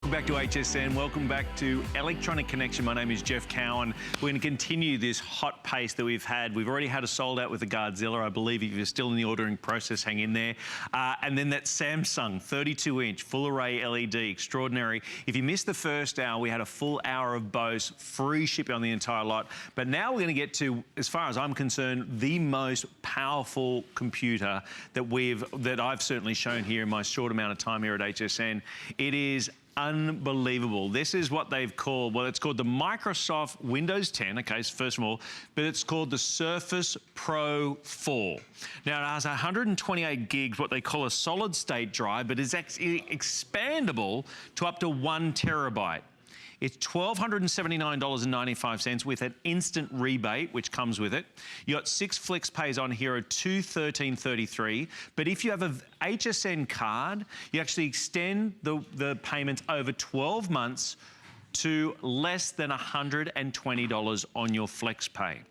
Welcome back to HSN. Welcome back to Electronic Connection. My name is Jeff Cowan. We're going to continue this hot pace that we've had. We've already had a sold out with the Godzilla. I believe if you're still in the ordering process, hang in there. And then that Samsung 32-inch full array LED, extraordinary. If you missed the first hour, we had a full hour of Bose, free shipping on the entire lot. But now we're going to get to, as far as I'm concerned, the most powerful computer that I've certainly shown here in my short amount of time here at HSN. It is unbelievable. This is what they've called, well, it's called the Microsoft Windows 10, okay, so first of all, but it's called the Surface Pro 4. Now, it has 128 gigs, what they call a solid state drive, but it's actually expandable to up to 1 terabyte. It's $1,279.95 with an instant rebate, which comes with it. You got 6 flex pays on here at $213.33. But if you have a HSN card, you actually extend the payments over 12 months to less than $120 on your flex pay.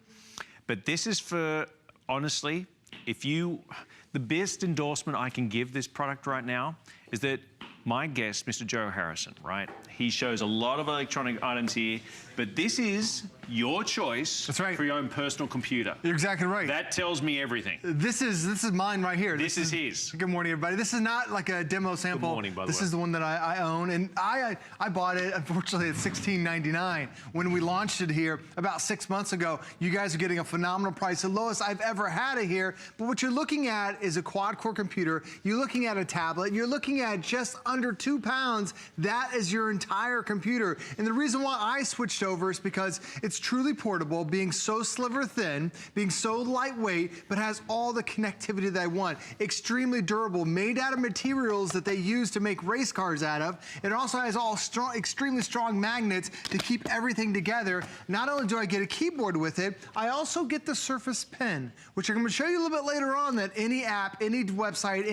But this is for, honestly, the best endorsement I can give this product right now is that my guest, Mr. Joe Harrison, right? He shows a lot of electronic items here, but this is your choice. That's right. For your own personal computer. You're exactly right. That tells me everything. This is mine right here. This is his. Good morning, everybody. This is not like a demo sample. Good morning, by the way. This is the one that I own, and I bought it, unfortunately, at $16.99 when we launched it here about 6 months ago. You guys are getting a phenomenal price, the lowest I've ever had it here. But what you're looking at is a quad-core computer. You're looking at a tablet. You're looking at just under 2 pounds. That is your entire computer. And the reason why I switched over is because it's truly portable, being so sliver thin, being so lightweight, but has all the connectivity that I want. Extremely durable, made out of materials that they use to make race cars out of. It also has all strong, extremely strong magnets to keep everything together. Not only do I get a keyboard with it, I also get the Surface Pen, which I'm going to show you a little bit later on, that any app, any website,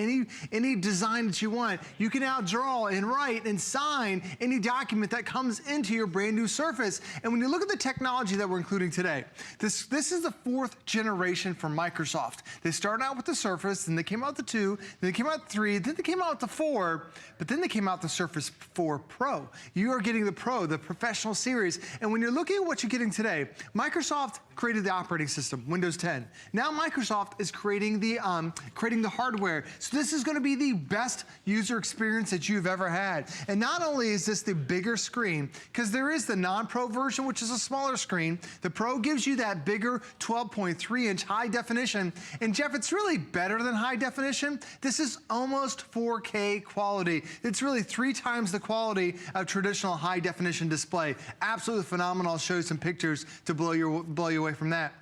any design that you want, you can now draw and write and sign any document that comes into your brand new Surface. And when you look at the technology that we're including today, this is the 4th generation from Microsoft. They started out with the Surface, then they came out with the 2, then they came out with the 3, then they came out with the 4, but then they came out with the Surface 4 Pro. You are getting the Pro, the professional series. And when you're looking at what you're getting today, Microsoft created the operating system, Windows 10. Now Microsoft is creating the hardware. So this is going to be the best user experience that you've ever had. And not only is this the bigger screen, because there is the non-Pro version, which is a smaller screen. The Pro gives you that bigger 12.3-inch high definition. And Jeff, it's really better than high definition. This is almost 4K quality. It's really 3 times the quality of traditional high definition display. Absolutely phenomenal. I'll show you some pictures to blow you away from that.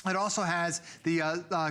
It also has the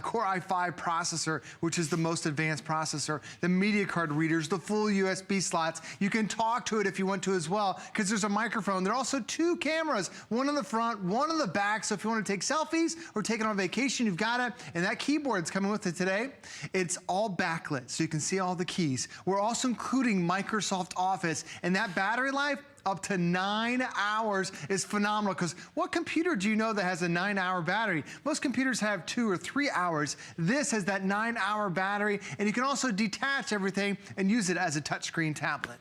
Core i5 processor, which is the most advanced processor, the media card readers, the full USB slots. You can talk to it if you want to as well, because there's a microphone. There are also 2 cameras, one in the front, one in the back. So if you want to take selfies or take it on vacation, you've got it. And that keyboard's coming with it today. It's all backlit, so you can see all the keys. We're also including Microsoft Office, and that battery life, up to 9 hours, is phenomenal. Because what computer do you know that has a 9-hour battery? Most computers have 2 or 3 hours. This has that 9-hour battery, and you can also detach everything and use it as a touchscreen tablet.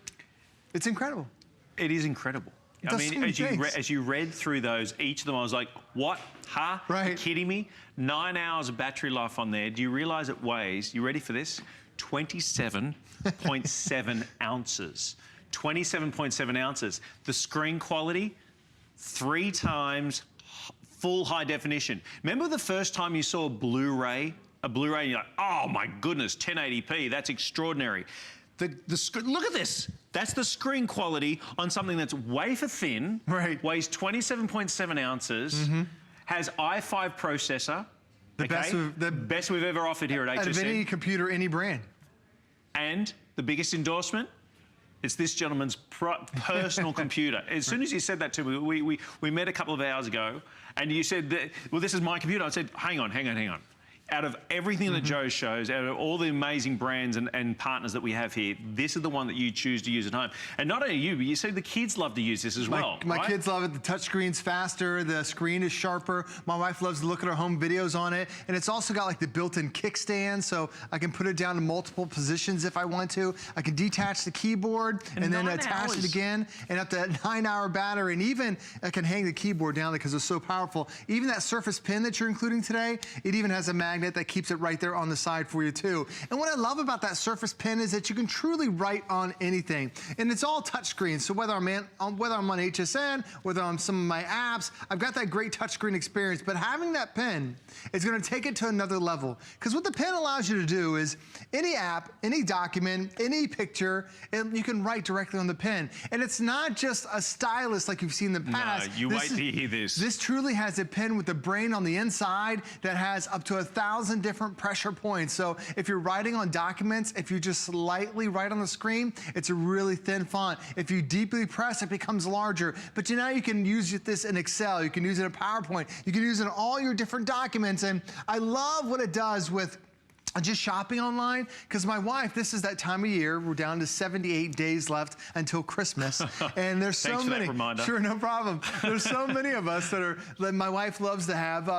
It's incredible. It is incredible. I mean, as you read through those, each of them, I was like, what? Huh? Right. Are you kidding me? 9 hours of battery life on there. Do you realize it weighs, you ready for this? 27.7 ounces. 27.7 ounces. The screen quality, 3 times full high definition. Remember the first time you saw a Blu-ray, and you're like, oh my goodness, 1080p, that's extraordinary. Look at this. That's the screen quality on something that's wafer thin, right, weighs 27.7 ounces, has i5 processor, the best we've ever offered here at HSN. Out of any computer, any brand. And the biggest endorsement, it's this gentleman's personal computer. As soon as you said that to me, we met a couple of hours ago, and you said, well, this is my computer. I said, hang on. out of everything that Joe shows, out of all the amazing brands and partners that we have here, this is the one that you choose to use at home. And not only you, but you see the kids love to use this as well. My kids love it. The touch screen's faster, the screen is sharper. My wife loves to look at our home videos on it. And it's also got like the built-in kickstand, so I can put it down in multiple positions if I want to. I can detach the keyboard and then attach it again. And up to that 9-hour battery. And even I can hang the keyboard down because it's so powerful. Even that Surface Pen that you're including today, it even has a magnet that keeps it right there on the side for you too. And what I love about that Surface Pen is that you can truly write on anything. And it's all touchscreen. So whether I'm on HSN, whether I'm on some of my apps, I've got that great touchscreen experience. But having that pen is going to take it to another level. Because what the pen allows you to do is any app, any document, any picture, and you can write directly on the pen. And it's not just a stylus like you've seen in the past. No, you wait to hear this. This truly has a pen with a brain on the inside that has up to 1,000 different pressure points. So if you're writing on documents, if you just slightly write on the screen, it's a really thin font. If you deeply press, it becomes larger. But now you can use this in Excel, you can use it in PowerPoint, you can use it in all your different documents. And I love what it does with just shopping online, because my wife, this is that time of year, we're down to 78 days left until Christmas, and there's so Thanks for many. that reminder. Sure, no problem. There's so many of us that my wife loves to have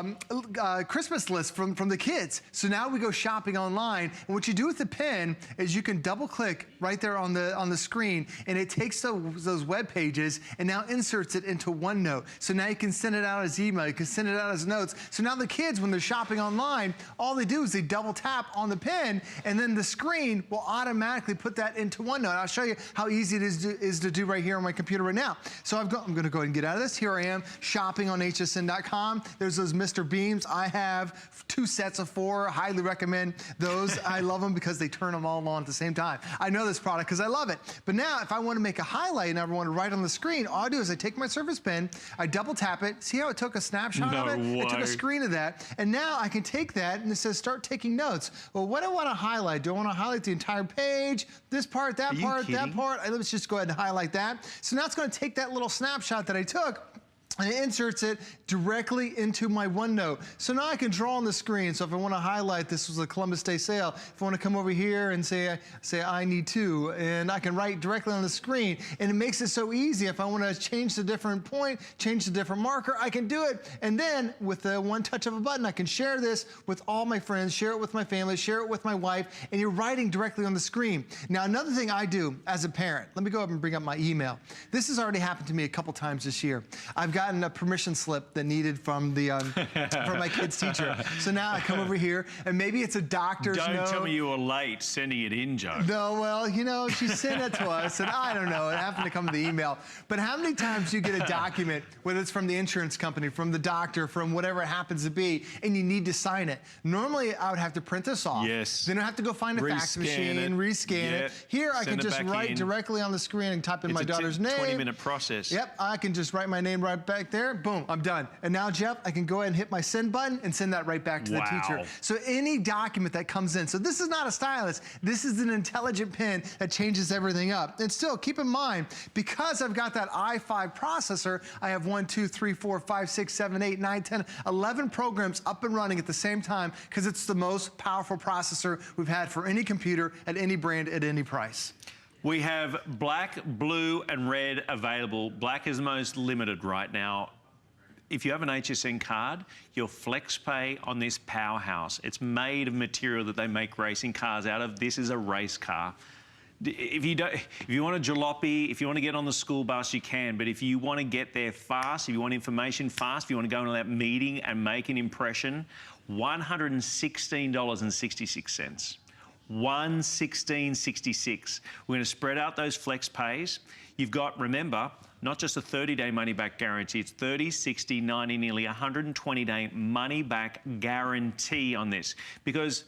Christmas lists from the kids. So now we go shopping online, and what you do with the pen is you can double click right there on the screen, and it takes those web pages and now inserts it into OneNote. So now you can send it out as email, you can send it out as notes. So now the kids, when they're shopping online, all they do is they double tap on the pen, and then the screen will automatically put that into OneNote. I'll show you how easy it is to do right here on my computer right now. So I'm going to go ahead and get out of this. Here I am shopping on hsn.com. There's those Mr. Beams. I have 2 sets of 4. Highly recommend those. I love them because they turn them all on at the same time. I know this product because I love it. But now if I want to make a highlight and I want to write on the screen, all I do is I take my Surface Pen, I double tap it. See how it took a snapshot of it? It took a screen of that. And now I can take that and it says start taking notes. Well, what do I want to highlight? Do I want to highlight the entire page? This part, that part, that part? Let's just go ahead and highlight that. So now it's going to take that little snapshot that I took and it inserts it directly into my OneNote. So now I can draw on the screen. So if I want to highlight, this was a Columbus Day sale. If I want to come over here and say I need to, and I can write directly on the screen. And it makes it so easy. If I want to change the different point, change the different marker, I can do it. And then with the one touch of a button, I can share this with all my friends, share it with my family, share it with my wife, and you're writing directly on the screen. Now, another thing I do as a parent, let me go up and bring up my email. This has already happened to me a couple times this year. I've gotten a permission slip that needed from the from my kid's teacher. So now I come over here, and maybe it's a doctor's note. Don't tell me you were late sending it in, Joe. No, well, you know, she sent it to us, and I don't know, it happened to come to the email. But how many times do you get a document, whether it's from the insurance company, from the doctor, from whatever it happens to be, and you need to sign it? Normally, I would have to print this off. Yes. Then I have to go find a fax machine, rescan it. Here, I can just write directly on the screen and type in my daughter's name. It's a 20-minute process. Yep, I can just write my name right back there. Boom, I'm done. And now, Jeff, I can go ahead and hit my send button and send that right back to the teacher. So any document that comes in. So this is not a stylus. This is an intelligent pen that changes everything up. And still, keep in mind, because I've got that i5 processor, I have 1, 2, 3, 4, 5, 6, 7, 8, 9, 10, 11 programs up and running at the same time because it's the most powerful processor we've had for any computer at any brand at any price. We have black, blue, and red available. Black is the most limited right now. If you have an HSN card, your FlexPay on this powerhouse, it's made of material that they make racing cars out of. This is a race car. If you want a jalopy, if you want to get on the school bus, you can. But if you want to get there fast, if you want information fast, if you want to go into that meeting and make an impression, $116.66. $116.66. We're going to spread out those flex pays. You've got, remember, not just a 30-day money-back guarantee, it's 30, 60, 90, nearly 120-day money-back guarantee on this. Because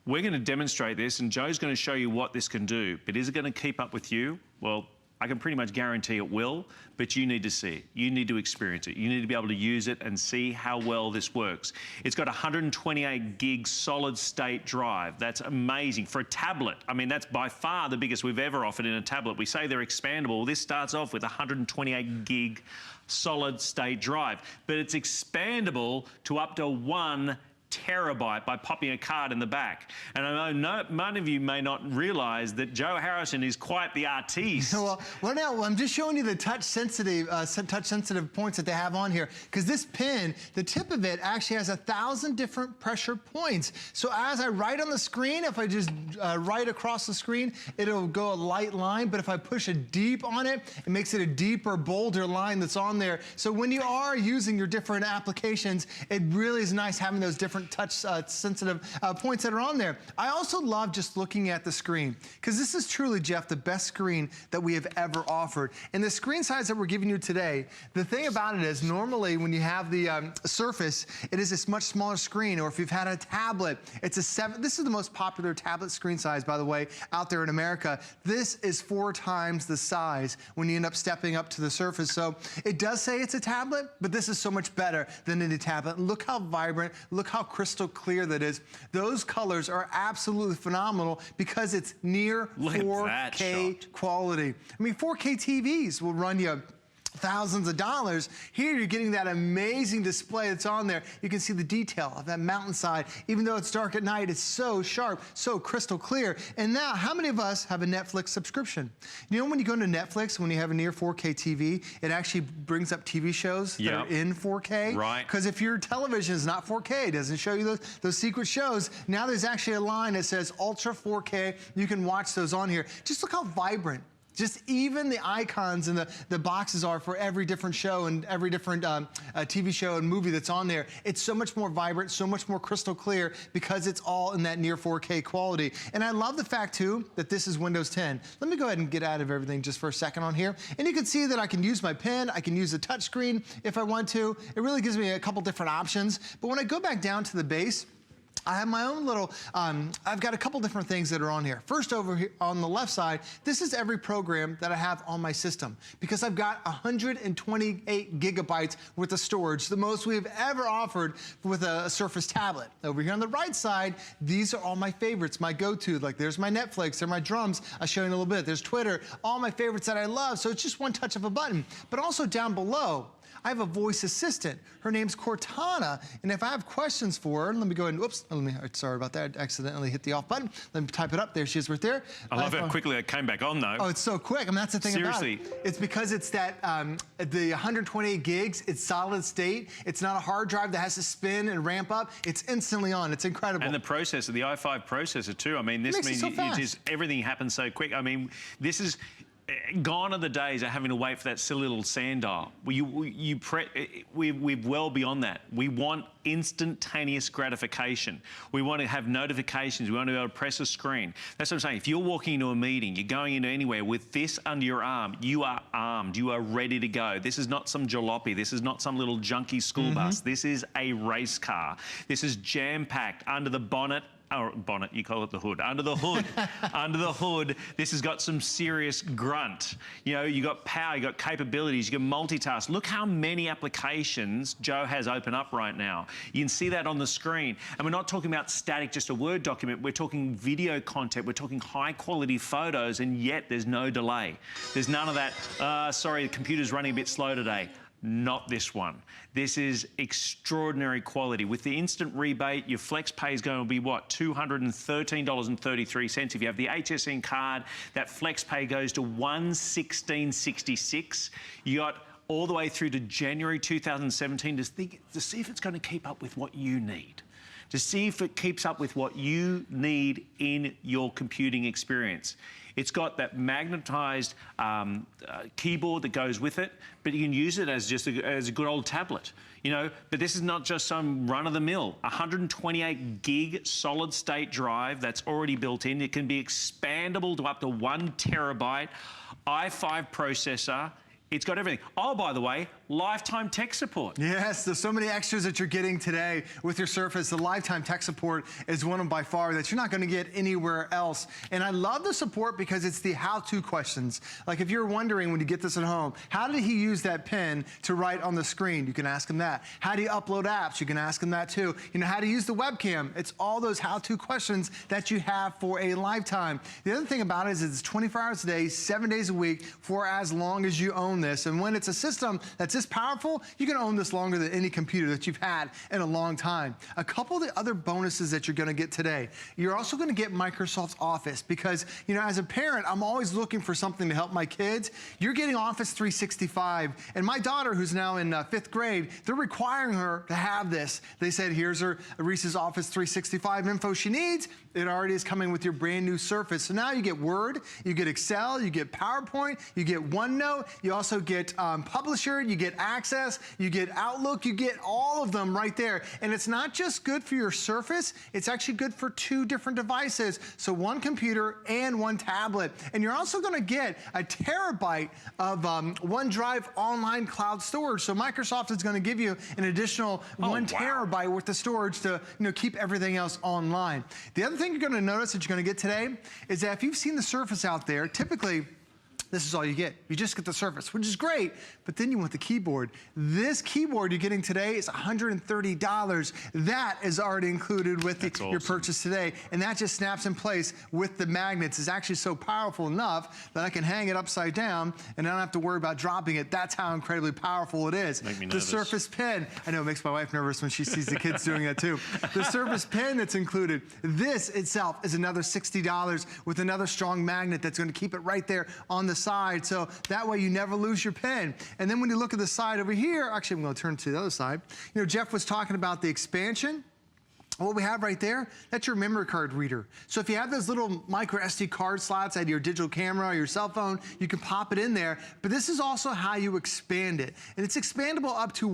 we're going to demonstrate this, and Joe's going to show you what this can do. But is it going to keep up with you? Well, I can pretty much guarantee it will, but you need to see it. You need to experience it. You need to be able to use it and see how well this works. It's got 128 gig solid state drive. That's amazing. For a tablet, I mean, that's by far the biggest we've ever offered in a tablet. We say they're expandable. This starts off with 128 gig solid state drive, but it's expandable to up to 1 terabyte by popping a card in the back. And I know many of you may not realize that Joe Harrison is quite the artiste. Well, now I'm just showing you the touch-sensitive points that they have on here, because this pin, the tip of it actually has 1,000 different pressure points. So as I write on the screen, if I just write across the screen, it'll go a light line, but if I push a deep on it, it makes it a deeper, bolder line that's on there. So when you are using your different applications, it really is nice having those different touch-sensitive points that are on there. I also love just looking at the screen, because this is truly, Jeff, the best screen that we have ever offered. And the screen size that we're giving you today, the thing about it is normally when you have the Surface, it is this much smaller screen, or if you've had a tablet, it's a 7. This is the most popular tablet screen size, by the way, out there in America. This is 4 times the size when you end up stepping up to the Surface. So it does say it's a tablet, but this is so much better than any tablet. Look how vibrant, look how crystal clear that is. Those colors are absolutely phenomenal because it's near 4K quality. I mean, 4K TVs will run you thousands of dollars. Here you're getting that amazing display that's on there. You can see the detail of that mountainside. Even though it's dark at night, it's so sharp, so crystal clear. And now, how many of us have a Netflix subscription? You know, when you go into Netflix, when you have a near 4K TV, it actually brings up TV shows that are in 4K. Right. Because if your television is not 4K, it doesn't show you those secret shows. Now there's actually a line that says Ultra 4K. You can watch those on here. Just look how vibrant. Just even the icons and the boxes are for every different show and every different TV show and movie that's on there. It's so much more vibrant, so much more crystal clear because it's all in that near 4K quality. And I love the fact, too, that this is Windows 10. Let me go ahead and get out of everything just for a second on here. And you can see that I can use my pen. I can use the touch screen if I want to. It really gives me a couple different options. But when I go back down to the base, I have my own little, I've got a couple different things that are on here. First, over here on the left side, this is every program that I have on my system, because I've got 128 gigabytes worth of storage, the most we've ever offered with a Surface tablet. Over here on the right side, these are all my favorites, my go-to. Like there's my Netflix, there's my drums, I'll show you in a little bit. There's Twitter, all my favorites that I love. So it's just one touch of a button. But also down below, I have a voice assistant. Her name's Cortana, and if I have questions for her, let me go ahead and, oops, sorry about that, I accidentally hit the off button. Let me type it up. There she is right there. I love how quickly it came back on, though. Oh, it's so quick. I mean, that's the thing Seriously. about it. It's because it's that, the 128 gigs, it's solid state. It's not a hard drive that has to spin and ramp up. It's instantly on. It's incredible. And the processor, the i5 processor, too. I mean, this means everything happens so quick. I mean, this is... Gone are the days of having to wait for that silly little sand dial. We're well beyond that. We want instantaneous gratification. We want to have notifications. We want to be able to press a screen. That's what I'm saying. If you're walking into a meeting, you're going into anywhere with this under your arm, you are armed. You are ready to go. This is not some jalopy. This is not some little junky school bus. This is a race car. This is jam-packed under the bonnet. Oh, bonnet, you call it the hood. Under the hood, under the hood, this has got some serious grunt. You know, you got power, you got capabilities, you can multitask. Look how many applications Joe has open up right now. You can see that on the screen. And we're not talking about static, just a Word document. We're talking video content. We're talking high quality photos, and yet there's no delay. There's none of that, sorry, the computer's running a bit slow today. Not this one. This is extraordinary quality. With the instant rebate, your flex pay is going to be what? $213.33. If you have the HSN card, that flex pay goes to $116.66. You got all the way through to January 2017 to see if it's going to keep up with what you need. To see if it keeps up with what you need in your computing experience. It's got that magnetized keyboard that goes with it, but you can use it as just as a good old tablet, you know. But this is not just some run-of-the-mill. 128 gig solid-state drive that's already built in. It can be expandable to up to 1 terabyte. i5 processor. It's got everything. Oh, by the way, lifetime tech support. Yes, there's so many extras that you're getting today with your Surface. The lifetime tech support is one of by far that you're not going to get anywhere else. And I love the support because it's the how-to questions. Like if you're wondering when you get this at home, how did he use that pen to write on the screen? You can ask him that. How do you upload apps? You can ask him that too. You know, how to use the webcam? It's all those how-to questions that you have for a lifetime. The other thing about it is it's 24 hours a day, 7 days a week for as long as you own own this. And when it's a system that's this powerful, you can own this longer than any computer that you've had in a long time. A couple of the other bonuses that you're gonna get today, you're also gonna get Microsoft Office because, you know, as a parent, I'm always looking for something to help my kids. You're getting Office 365. And my daughter, who's now in 5th grade, they're requiring her to have this. They said, here's her Reese's Office 365 info she needs. It already is coming with your brand new Surface. So now you get Word, you get Excel, you get PowerPoint, you get OneNote, you also get Publisher, you get Access, you get Outlook, you get all of them right there. And it's not just good for your Surface, it's actually good for 2 different devices. So 1 computer and 1 tablet. And you're also gonna get a terabyte of OneDrive online cloud storage. So Microsoft is gonna give you an additional 1 terabyte worth of storage to, you know, keep everything else online. The other thing you're gonna notice that you're gonna get today is that if you've seen the Surface out there, typically, this is all you get. You just get the Surface, which is great, but then you want the keyboard. This keyboard you're getting today is $130. That is already included with your purchase today, and that just snaps in place with the magnets. It's actually so powerful enough that I can hang it upside down and I don't have to worry about dropping it. That's how incredibly powerful it is. Make me the nervous. Surface Pen, I know it makes my wife nervous when she sees the kids doing that too. The Surface Pen that's included, this itself is another $60 with another strong magnet that's gonna keep it right there on the side, so that way you never lose your pen. And then when you look at the side over here, actually I'm gonna turn to the other side. You know, Jeff was talking about the expansion. What we have right there, that's your memory card reader. So if you have those little micro SD card slots out of your digital camera or your cell phone, you can pop it in there, but this is also how you expand it. And it's expandable up to